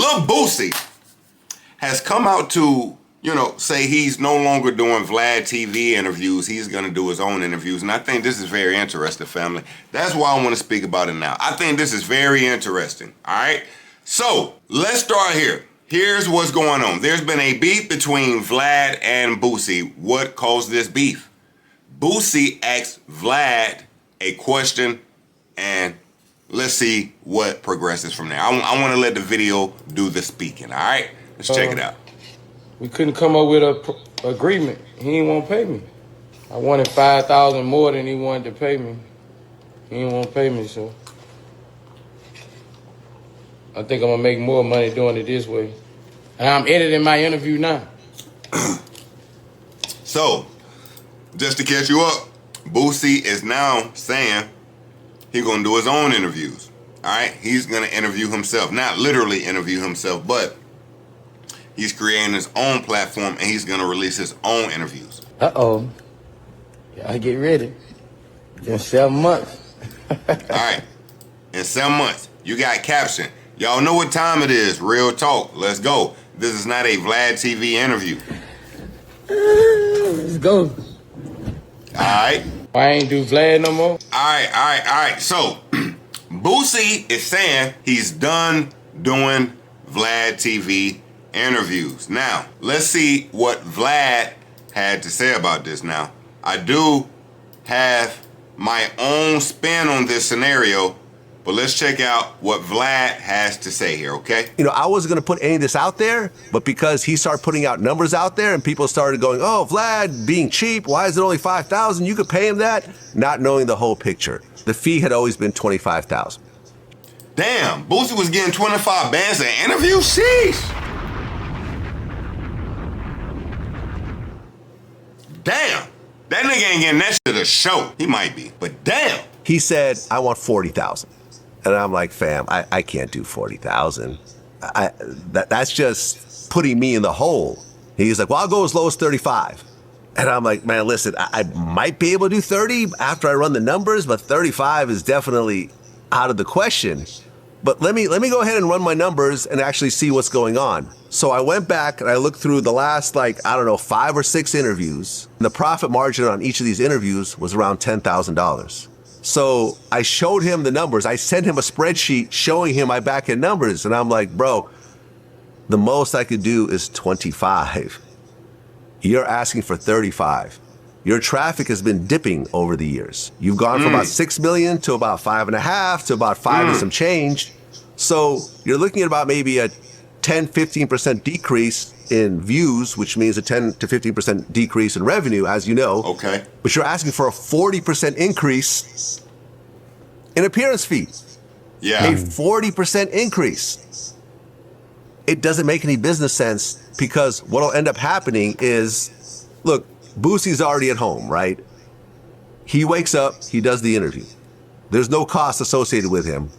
Lil Boosie has come out to, say he's no longer doing Vlad TV interviews. He's going to do his own interviews. And I think this is very interesting, family. That's why I want to speak about it now. I think this is very interesting. All right. So let's start here. Here's what's going on. There's been a beef between Vlad and Boosie. What caused this beef? Boosie asked Vlad a question, and let's see what progresses from there. I want to let the video do the speaking, all right? Let's check it out. We couldn't come up with an agreement. He didn't want to pay me. I wanted $5,000 more than he wanted to pay me. He didn't want to pay me, so I think I'm going to make more money doing it this way. And I'm editing my interview now. So, just to catch you up, Boosie is now saying he's going to do his own interviews. All right? He's going to interview himself. Not literally interview himself, but he's creating his own platform and he's going to release his own interviews. Uh-oh. Y'all get ready. In 7 months. All right. In 7 months. You got caption. Y'all know what time it is. Real talk. Let's go. This is not a Vlad TV interview. Let's go. All right. I ain't do Vlad no more. All right. So, Boosie is saying he's done doing Vlad TV interviews. Now, let's see what Vlad had to say about this. Now, I do have my own spin on this scenario, but let's check out what Vlad has to say here, okay? I wasn't going to put any of this out there, but because he started putting out numbers out there and people started going, oh, Vlad being cheap, why is it only $5,000? You could pay him that, not knowing the whole picture. The fee had always been $25,000. Damn, Boosie was getting 25 bands an interview? Sheesh. Damn, that nigga ain't getting that shit at a show. He might be, but damn. He said, I want $40,000. And I'm like, fam, I can't do 40,000. That's just putting me in the hole. He's like, well, I'll go as low as 35. And I'm like, man, listen, I might be able to do 30 after I run the numbers, but 35 is definitely out of the question. But let me go ahead and run my numbers and actually see what's going on. So I went back and I looked through the last, 5 or 6 interviews. And the profit margin on each of these interviews was around $10,000. So I showed him the numbers. I sent him a spreadsheet showing him my back-end numbers. And I'm like, bro, the most I could do is 25. You're asking for 35. Your traffic has been dipping over the years. You've gone from about 6 million to about 5.5 to about 5 and some change. So you're looking at about maybe a 10, 15% decrease in views, which means a 10 to 15% decrease in revenue, as you know. Okay. But you're asking for a 40% increase in appearance fee. Yeah. A 40% increase. It doesn't make any business sense because what'll end up happening is, look, Boosie's already at home, right? He wakes up, he does the interview. There's no cost associated with him,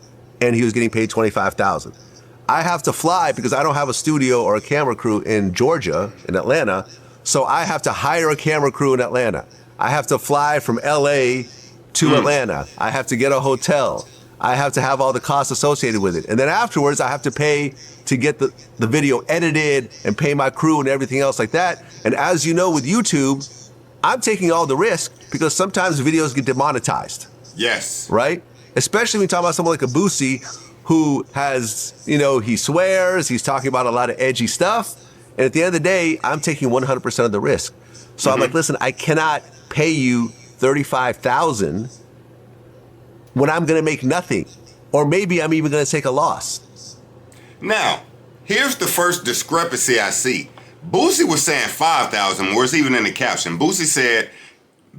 and he was getting paid $25,000. I have to fly because I don't have a studio or a camera crew in Georgia, in Atlanta, so I have to hire a camera crew in Atlanta. I have to fly from LA to Atlanta. I have to get a hotel. I have to have all the costs associated with it. And then afterwards, I have to pay to get the video edited and pay my crew and everything else like that. And as you know, with YouTube, I'm taking all the risk because sometimes videos get demonetized. Yes. Right? Especially when you talk about someone like a Boosie who has, he swears, he's talking about a lot of edgy stuff. And at the end of the day, I'm taking 100% of the risk. So I'm like, listen, I cannot pay you $35,000 when I'm going to make nothing. Or maybe I'm even going to take a loss. Now, here's the first discrepancy I see. Boosie was saying 5,000 more. It's even in the caption. Boosie said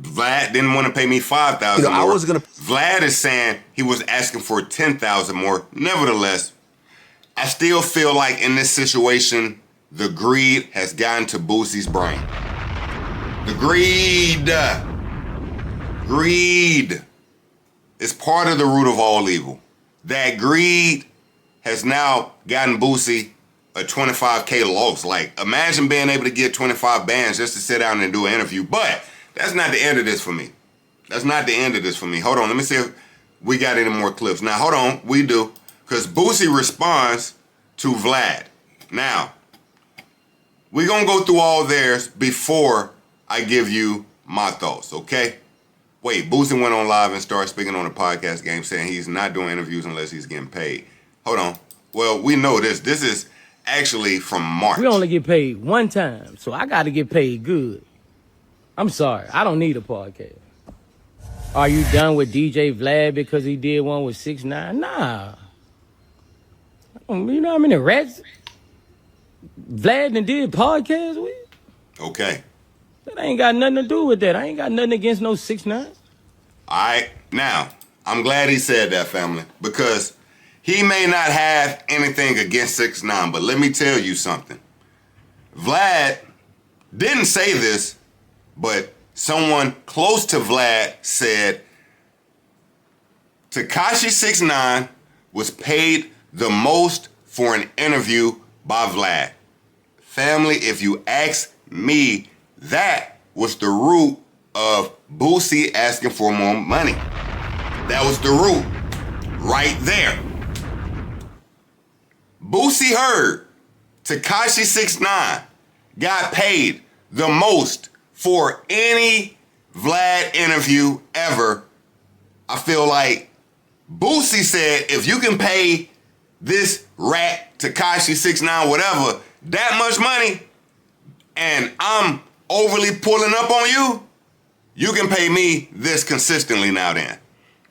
Vlad didn't want to pay me 5,000 more. I was gonna. Vlad is saying he was asking for 10,000 more. Nevertheless, I still feel like in this situation, the greed has gotten to Boosie's brain. The greed is part of the root of all evil. That greed has now gotten Boosie a 25K loss. Like, imagine being able to get 25 bands just to sit down and do an interview. But that's not the end of this for me. That's not the end of this for me. Hold on, let me see if we got any more clips. Now, hold on, we do. Because Boosie responds to Vlad. Now, we're going to go through all theirs before I give you my thoughts, okay? Wait, Boosie went on live and started speaking on the podcast game saying he's not doing interviews unless he's getting paid. Hold on. Well, we know this. This is actually from March. We only get paid one time, so I got to get paid good. I'm sorry. I don't need a podcast. Are you done with DJ Vlad because he did one with 6ix9ine? Nah. You know how many rats Vlad done did podcasts with? Okay. That ain't got nothing to do with that. I ain't got nothing against no 6ix9ine. All right. Now, I'm glad he said that, family, because he may not have anything against 6ix9ine, but let me tell you something. Vlad didn't say this, but someone close to Vlad said Tekashi 6ix9ine was paid the most for an interview by Vlad. Family, if you ask me, that was the root of Boosie asking for more money. That was the root right there. Boosie heard Tekashi 6ix9ine got paid the most for any Vlad interview ever. I feel like Boosie said, if you can pay this rat, Tekashi 6ix9ine, whatever, that much money, and I'm overly pulling up on you, you can pay me this consistently now then.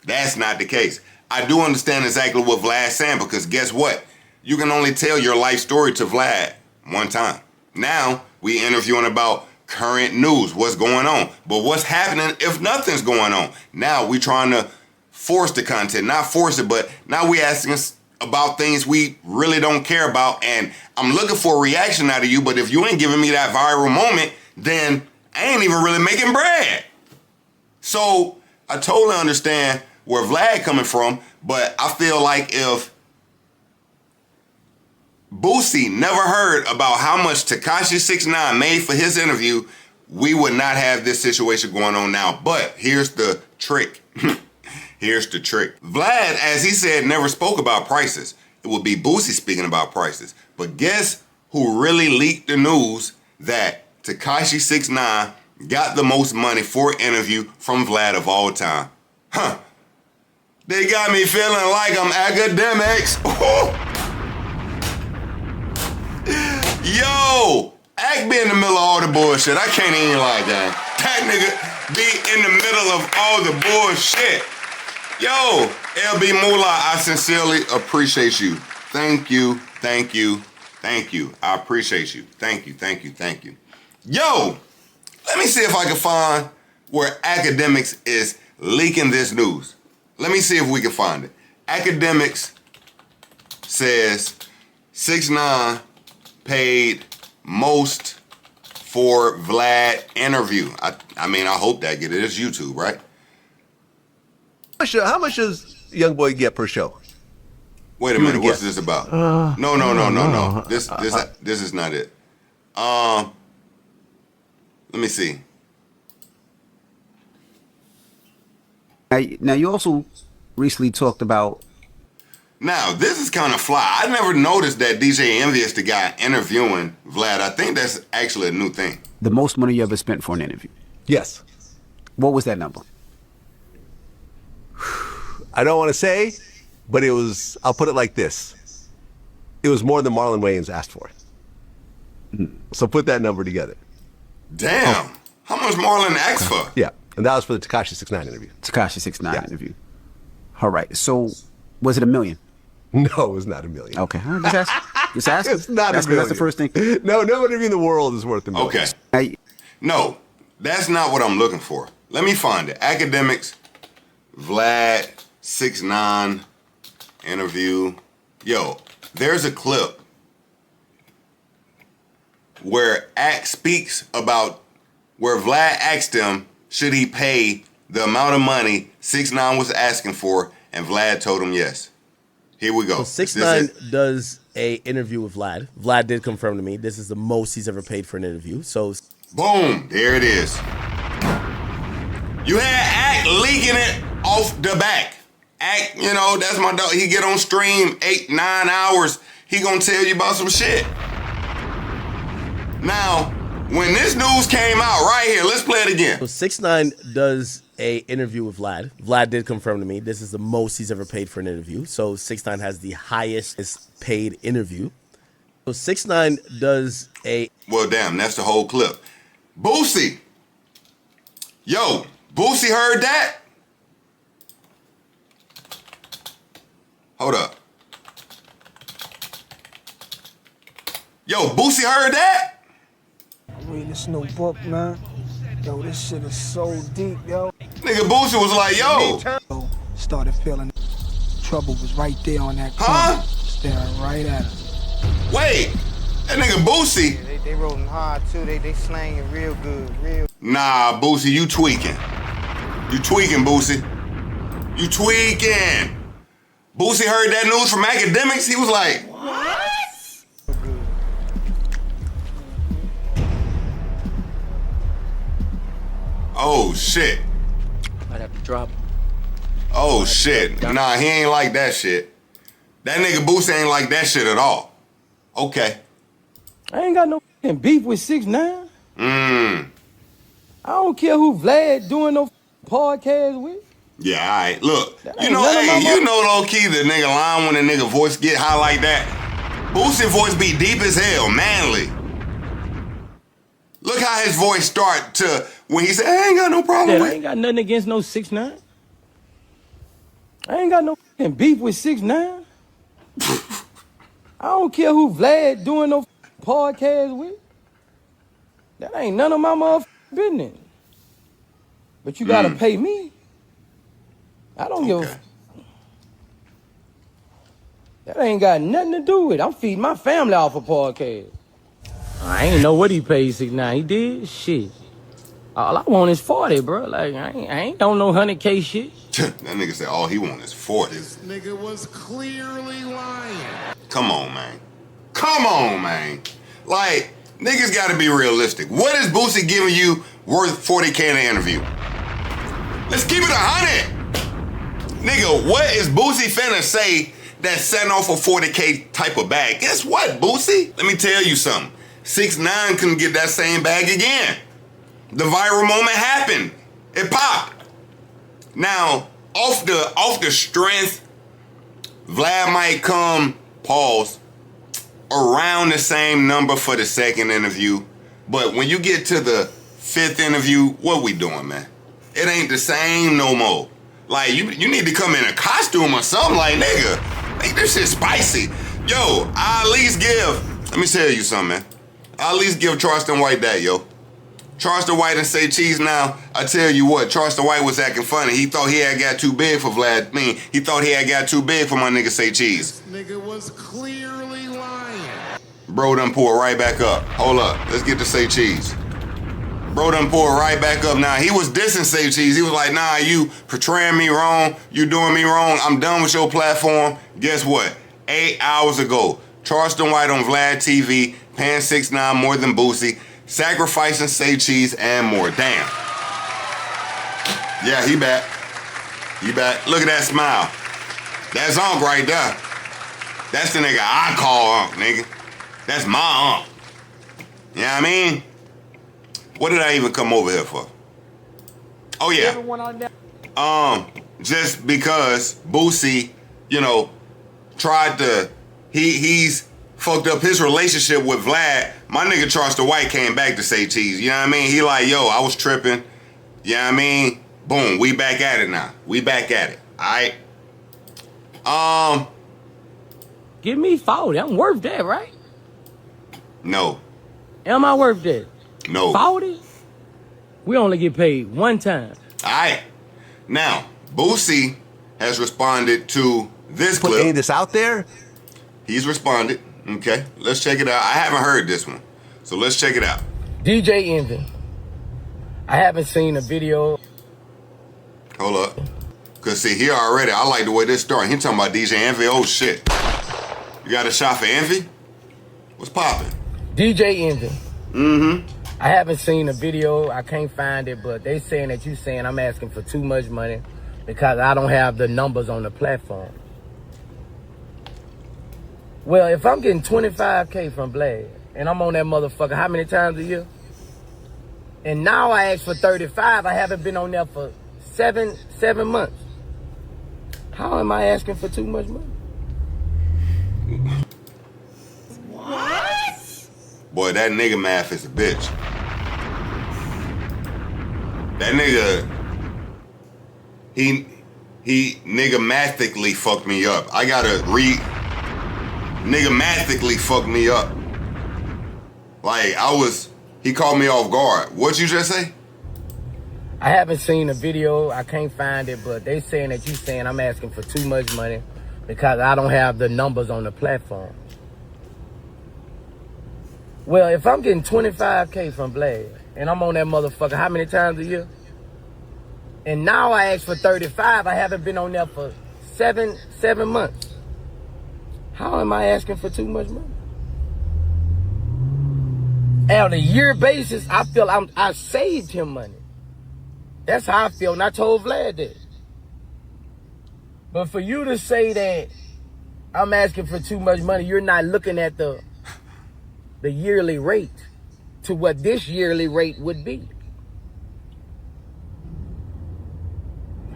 That's not the case. I do understand exactly what Vlad's saying, because guess what? You can only tell your life story to Vlad one time. Now, we interviewing about current news, what's going on. But what's happening if nothing's going on? Now, we trying to force the content. Not force it, but now we asking us about things we really don't care about, and I'm looking for a reaction out of you, but if you ain't giving me that viral moment, then I ain't even really making bread. So I totally understand where Vlad coming from, but I feel like if Boosie never heard about how much Tekashi 6ix9ine made for his interview, we would not have this situation going on now. But here's the trick. Here's the trick. Vlad, as he said, never spoke about prices. It would be Boosie speaking about prices. But guess who really leaked the news that Tekashi 6ix9ine got the most money for an interview from Vlad of all time? Huh. They got me feeling like I'm Akademiks. Yo, Ak be in the middle of all the bullshit. I can't even lie, gang. That nigga be in the middle of all the bullshit. Yo, LB Moolah, I sincerely appreciate you. Thank you, thank you, thank you. I appreciate you. Thank you, thank you, thank you. Yo, let me see if I can find where Akademiks is leaking this news. Let me see if we can find it. Akademiks says 6ix9ine paid most for Vlad interview. I mean, I hope that get it. It's YouTube, right? How much does Youngboy get per show? Wait a minute, what's this about? No. This is not it. Let me see. Now you also recently talked about. Now, this is kind of fly. I never noticed that DJ Envy is the guy interviewing Vlad. I think that's actually a new thing. The most money you ever spent for an interview. Yes. What was that number? I don't want to say, but it was, I'll put it like this. It was more than Marlon Wayans asked for. So put that number together. Damn. How much Marlon asked for? Yeah. And that was for the Tekashi 6ix9ine interview. Tekashi 6ix9ine interview. All right. So was it $1 million? No, it was not $1 million. Okay. Just ask. It's not $1 million. That's the first thing. No interview in the world is worth $1 million. Okay. No, that's not what I'm looking for. Let me find it. Akademiks, Vlad 6ix9ine interview. Yo, there's a clip where Ak speaks about where Vlad asked him, should he pay the amount of money 6ix9ine was asking for, and Vlad told him yes. Here we go. So 6ix9ine does a interview with Vlad. Vlad did confirm to me this is the most he's ever paid for an interview. So boom, there it is. You had Ak leaking it off the back. Ak, you know, that's my dog. He get on stream 8-9 hours. he gonna tell you about some shit. Now, when this news came out right here, let's play it again. So 6ix9ine does a interview with Vlad. Vlad did confirm to me this is the most he's ever paid for an interview. So 6ix9ine has the highest paid interview. So 6ix9ine does a... Well, damn, that's the whole clip. Boosie. Yo, Boosie heard that? Hold up. Yo, Boosie heard that? Read this new book, man. Yo, this shit is so deep, yo. Nigga Boosie was like, yo. Started feeling trouble was right there on that Huh? corner, staring right at us. Wait, that nigga Boosie. Yeah, they rolling hard too. They slanging real good, real. Nah, Boosie, you tweaking. You tweaking, Boosie. You tweaking. Boosie heard that news from Akademiks. He was like, what? Oh, shit. I'd have to drop. Oh, shit. Nah, he ain't like that shit. That nigga Boosie ain't like that shit at all. Okay. I ain't got no fucking beef with 6ix9ine. I don't care who Vlad doing no podcast with. Yeah, all right. Look, you ain't know, none of hey, my you know low-key the nigga line when the nigga voice get high like that. Boosie voice be deep as hell, manly. Look how his voice start to when he say, I ain't got no problem I with. ain't got nothing against no 6ix9ine. I ain't got no fucking beef with 6ix9ine. I don't care who Vlad doing no podcast with. That ain't none of my motherfucking business. But you gotta pay me. I don't give a f. That ain't got nothing to do with it. I'm feeding my family off a podcast. I ain't know what he paid 6ix9ine. He did? Shit. All I want is 40, bro. Like, I ain't on no 100K shit. That nigga said all he want is 40. This nigga was clearly lying. Come on, man. Come on, man. Like, niggas gotta be realistic. What is Boosie giving you worth 40K in an interview? Let's keep it 100. Nigga, what is Boosie finna say that's setting off a 40K type of bag? Guess what, Boosie? Let me tell you something. 6ix9ine couldn't get that same bag again. The viral moment happened. It popped. Now, off the strength, Vlad might come, pause, around the same number for the second interview. But when you get to the 5th interview, what we doing, man? It ain't the same no more. Like, you need to come in a costume or something, like, nigga, make this shit spicy. Yo, I at least give, let me tell you something, man. I at least give Charleston White that, yo. Charleston White and Say Cheese now, I tell you what, Charleston White was acting funny. He thought he had got too big for Vlad. He thought he had got too big for my nigga Say Cheese. This nigga was clearly lying. Bro done pulled right back up. Hold up, let's get to Say Cheese. Bro done pulled right back up now. He was dissing Say Cheese. He was like, nah, you portraying me wrong. You doing me wrong. I'm done with your platform. Guess what? 8 hours ago, Charleston White on Vlad TV, paying 6ix9ine more than Boosie, sacrificing Say Cheese and more. Damn. Yeah, he back. He back. Look at that smile. That's Unc right there. That's the nigga I call Unc, nigga. That's my Unc. You know what I mean? What did I even come over here for? Oh yeah. Just because Boosie, you know, tried to, he's fucked up his relationship with Vlad. My nigga Charleston White came back to Say Cheese. You know what I mean? He like, yo, I was tripping. You know what I mean? Boom, we back at it now. We back at it. All right. Give me 40. I'm worth that, right? No. Am I worth that? No. 40? We only get paid one time. All right. Now, Boosie has responded to this Put any clip. of this out there? He's responded. Okay, let's check it out. I haven't heard this one, so let's check it out. DJ Envy. I haven't seen a video. Hold up. Cause see, here already, I like the way this started. He talking about DJ Envy. Oh shit. You got a shot for Envy? What's popping? DJ Envy. Mm-hmm. I haven't seen a video. I can't find it, but they saying that you saying I'm asking for too much money because I don't have the numbers on the platform. Well, if I'm getting 25K from Vlad, and I'm on that motherfucker how many times a year? And now I ask for 35, I haven't been on there for seven months. How am I asking for too much money? What? Boy, that nigga math is a bitch. That nigga, he nigga-mathically fucked me up. I gotta nigga-mathically fucked me up. Like, he caught me off guard. What'd you just say? I haven't seen a video, I can't find it, but they saying that you saying I'm asking for too much money because I don't have the numbers on the platform. Well, if I'm getting 25K from Vlad, and I'm on that motherfucker how many times a year? And now I ask for 35, I haven't been on there for seven months. How am I asking for too much money? On a year basis, I feel I saved him money. That's how I feel, and I told Vlad that. But for you to say that I'm asking for too much money, you're not looking at the yearly rate to what this yearly rate would be.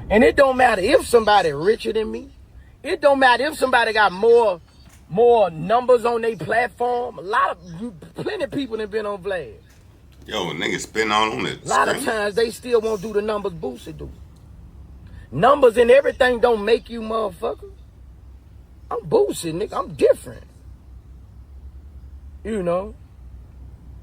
And it don't matter if somebody richer than me. It don't matter if somebody got more numbers on their platform. Plenty of people that been on Vlad. Yo, niggas spitting on it. A lot of times they still won't do the numbers Boosie do. Numbers and everything don't make you motherfucker. I'm Boosie, nigga. I'm different. You know?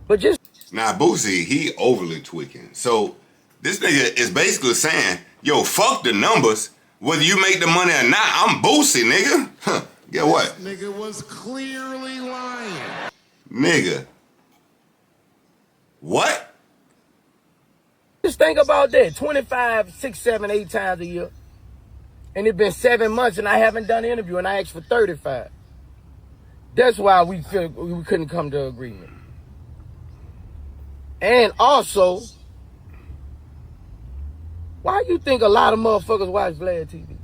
But just... Now, Boosie, he overly tweaking. So, this nigga is basically saying, yo, fuck the numbers. Whether you make the money or not, I'm Boosie, nigga. Huh. Get what? This nigga was clearly lying. Nigga. What? Just think about that. 25, 6, 7, 8 times a year. And it's been 7 months and I haven't done an interview and I asked for 35. That's why we couldn't come to agreement. And also, why you think a lot of motherfuckers watch Vlad TV?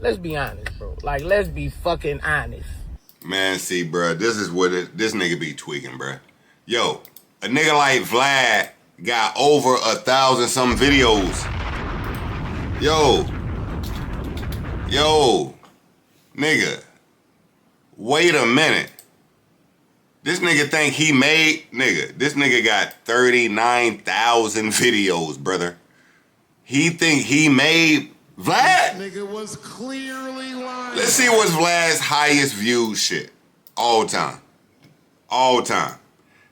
Let's be honest, bro. Like, let's be fucking honest. Man, see, bro, this is what this nigga be tweaking, bro. Yo, a nigga like Vlad got over 1,000 some videos. Yo, nigga, wait a minute. This nigga think he made, this nigga got 39,000 videos, brother. He think he made Vlad? This nigga was clearly lying. Let's see what's Vlad's highest viewed shit. All time. All time.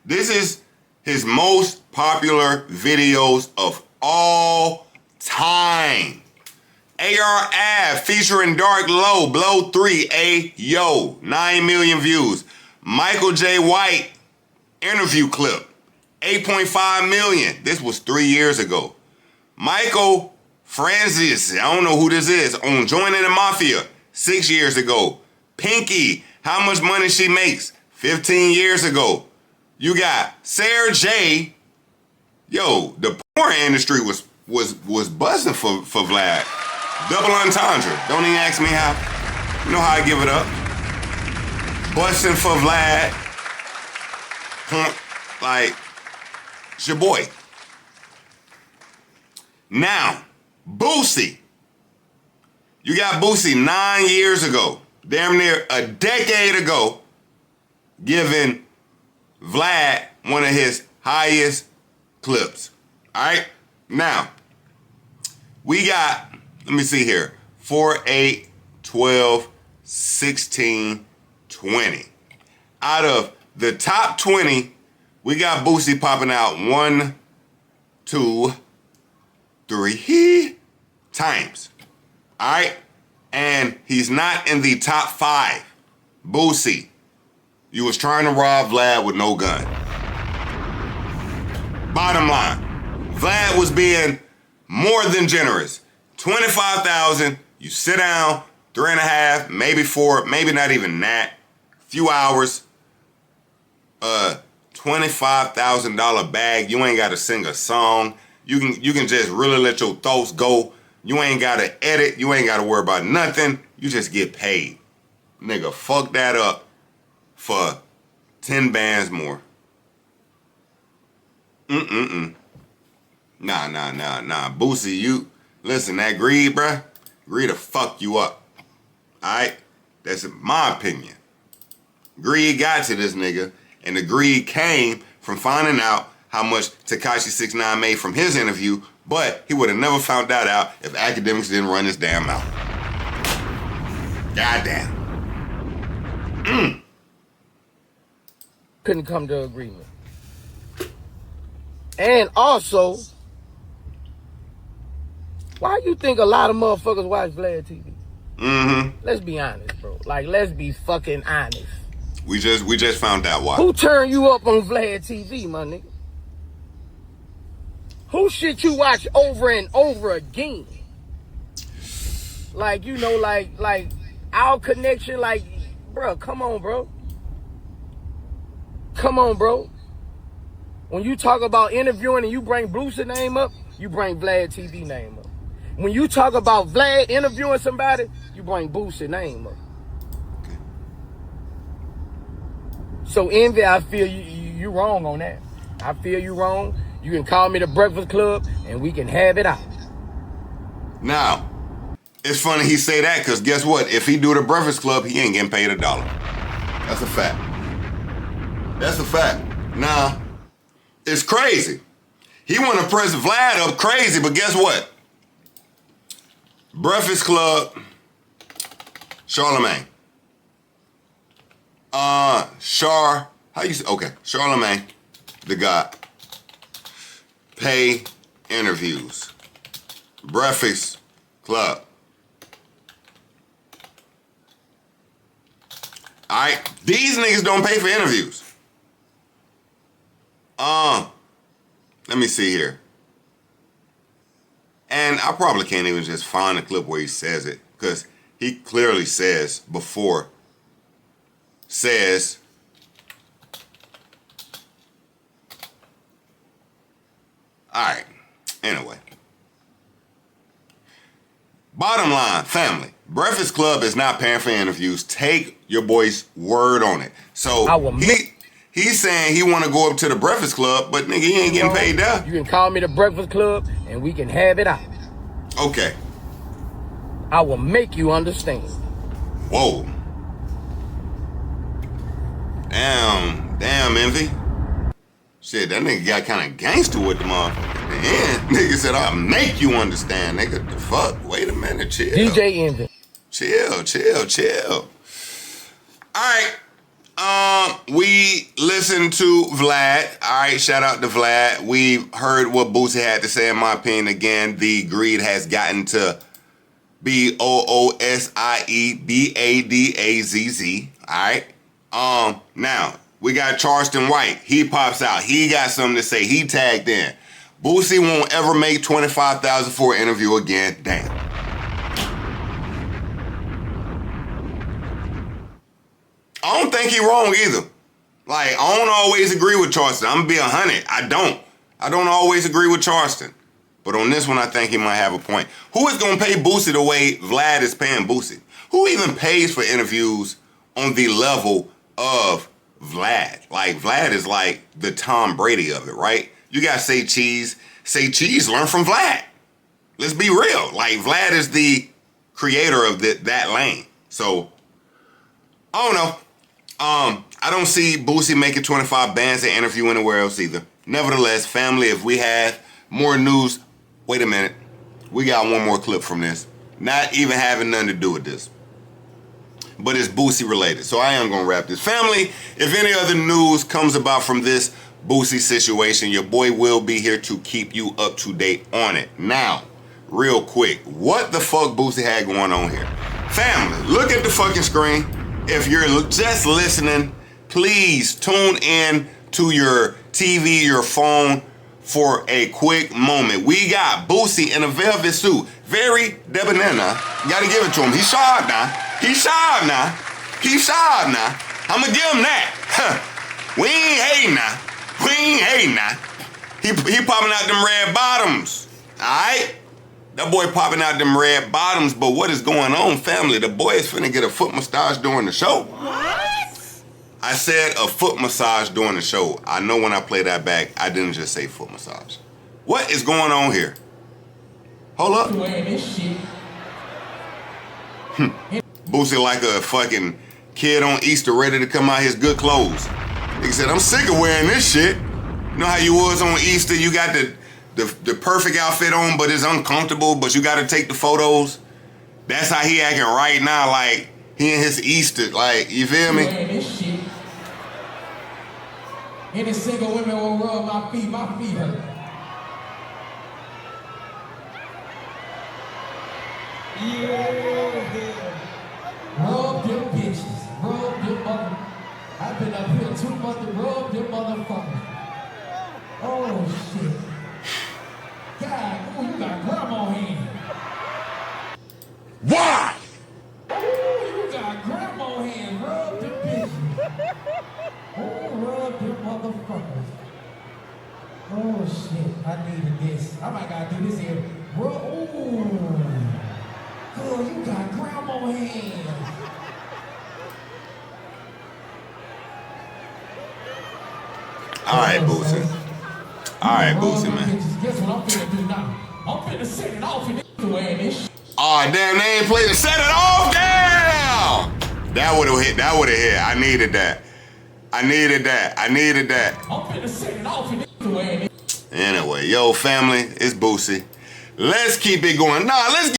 This is his most popular videos of all time. AR Ave featuring Dark Low, Blow 3, Yo, 9 million views. Michael J. White interview clip, 8.5 million. This was 3 years ago. Michael Francis, I don't know who this is, on Joining the Mafia, 6 years ago. Pinky, how much money she makes, 15 years ago. You got Sarah J. Yo, the porn industry was buzzing for Vlad. Double entendre. Don't even ask me how. You know how I give it up. Busting for Vlad. Like, it's your boy. Now, Boosie. You got Boosie 9 years ago, damn near a decade ago, giving Vlad one of his highest clips. All right? Now, we got, let me see here, 4, 8, 12, 16, 20. Out of the top 20, we got Boosie popping out 1, 2, 3 times. All right? And he's not in the top 5. Boosie, you was trying to rob Vlad with no gun. Bottom line, Vlad was being more than generous. 25,000, you sit down, 3.5, maybe 4, maybe not even that. Few hours, $25,000 bag. You ain't got to sing a song. You can just really let your thoughts go. You ain't got to edit. You ain't got to worry about nothing. You just get paid. Nigga, fuck that up for 10 bands more. Nah. Boosie, you, listen, that greed, bruh, greed will fuck you up. Alright? That's my opinion. Greed got to this nigga, and the greed came from finding out how much Tekashi 6ix9ine made from his interview, but he would have never found that out if Akademiks didn't run his damn mouth. Goddamn. Couldn't come to agreement. And also, why you think a lot of motherfuckers watch Vlad TV? Let's be honest, bro. Like, let's be fucking honest. We just found out why. Who turned you up on Vlad TV, my nigga? Who shit you watch over and over again? Like, you know, like our connection, like, bro, come on, bro. Come on, bro. When you talk about interviewing and you bring Boosie name up, you bring Vlad TV name up. When you talk about Vlad interviewing somebody, you bring Boosie name up. So Envy, I feel you wrong on that. I feel you wrong. You can call me the Breakfast Club and we can have it out. Now, it's funny he say that because guess what? If he do the Breakfast Club, he ain't getting paid $1. That's a fact. That's a fact. Now, it's crazy. He want to press Vlad up crazy, but guess what? Breakfast Club, Charlemagne. Charlemagne, the God. Pay interviews. Breakfast Club. Alright, these niggas don't pay for interviews. Let me see here. And I probably can't even just find a clip where he says it, because he clearly says before, alright, anyway. Bottom line, family, Breakfast Club is not paying for interviews. Take your boy's word on it. So he's saying he want to go up to the Breakfast Club, but nigga, he ain't getting paid there. You can call me the Breakfast Club and we can have it out. Okay. I will make you understand. Whoa. Damn, Envy. Shit, that nigga got kind of gangster with the motherfucker. At the end, nigga said, I'll make you understand, nigga. The fuck? Wait a minute, chill. DJ Envy. Chill. All right. We listened to Vlad. All right, shout out to Vlad. We heard what Boosie had to say. In my opinion, again, the greed has gotten to BOOSIEBADAZZ. All right. Now we got Charleston White. He pops out. He got something to say. He tagged in. Boosie won't ever make $25,000 for an interview again. Damn. I don't think he wrong either. Like, I don't always agree with Charleston. I'm gonna be 100. I don't always agree with Charleston. But on this one, I think he might have a point. Who is gonna pay Boosie the way Vlad is paying Boosie? Who even pays for interviews on the level of Vlad? Like, Vlad is like the Tom Brady of it, right? You got Say Cheese. Say Cheese learn from Vlad. Let's be real. Like, Vlad is the creator of that lane. So, I don't know. I don't see Boosie making 25 bands and interview anywhere else either. Nevertheless, family, if we have more news, wait a minute. We got one more clip from this. Not even having nothing to do with this. But it's Boosie related. So I am going to wrap this. Family, if any other news comes about from this Boosie situation, your boy will be here to keep you up to date on it. Now, real quick, what the fuck Boosie had going on here? Family, look at the fucking screen. If you're just listening, please tune in to your TV, your phone for a quick moment. We got Boosie in a velvet suit. Very debonair now. You gotta give it to him. He's sharp now. I'm gonna give him that. We ain't hating now. He popping out them red bottoms. Alright? That boy popping out them red bottoms, but what is going on, family? The boy is finna get a foot massage during the show. What? I said a foot massage during the show. I know when I play that back, I didn't just say foot massage. What is going on here? Hold up. Boosie like a fucking kid on Easter ready to come out his good clothes. He said, I'm sick of wearing this shit. You know how you was on Easter? You got the perfect outfit on, but it's uncomfortable, but you got to take the photos. That's how he acting right now, like he in his Easter, like, you feel me? Any single women will rub my feet hurt. Yeah. Rub them bitches, rub them mother. I've been up here 2 months to rub them motherfuckers. Oh shit. God, oh, you got grandma hand. Why? Oh, you got grandma hand, rub them bitches. Oh, rub them motherfuckers. Oh shit, I needed this. I might gotta do this here. Rub, oh. Girl, you got grandma hand. All right, Boosie. All right, Boosie, man. Guess what I'm finna do now? I'm finna set it off in this way and this shit. Oh, damn, they ain't played to set it off? Damn! That would have hit. That would have hit. I needed that. I needed that. I needed that. I'm finna set it off in this way and this. Anyway, yo, family, it's Boosie. Let's keep it going. Nah, let's